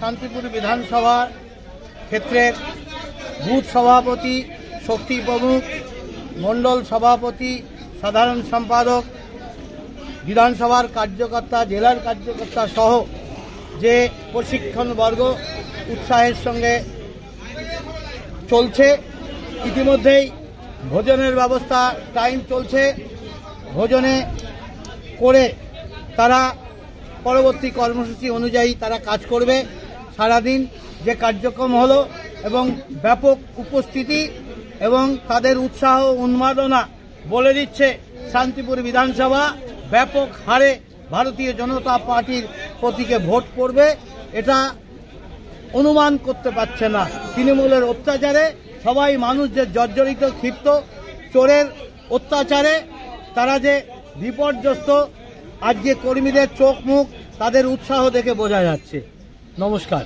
শান্তিপুর বিধানসভা ক্ষেত্রের বুথ সভাপতি, শক্তি প্রমুখ, মণ্ডল সভাপতি, সাধারণ সম্পাদক, বিধানসভার কার্যকর্তা, জেলার কার্যকর্তা সহ যে প্রশিক্ষণবর্গ উৎসাহের সঙ্গে চলছে। ইতিমধ্যেই ভোজনের ব্যবস্থা টাইম চলছে, ভোজনে করে তারা পরবর্তী কর্মসূচি অনুযায়ী তারা কাজ করবে। সারাদিন যে কার্যক্রম হলো এবং ব্যাপক উপস্থিতি এবং তাদের উৎসাহ উন্মাদনা বলে দিচ্ছে শান্তিপুর বিধানসভা ব্যাপক হারে ভারতীয় জনতা পার্টির প্রতীকে ভোট পড়বে। এটা অনুমান করতে পারছে না। তৃণমূলের অত্যাচারে সবাই মানুষ যে জর্জরিত, ক্ষিপ্ত, চোরের অত্যাচারে তারা যে বিপর্যস্ত, আজকে কর্মীদের চোখ মুখ, তাদের উৎসাহ দেখে বোঝা যাচ্ছে। নমস্কার।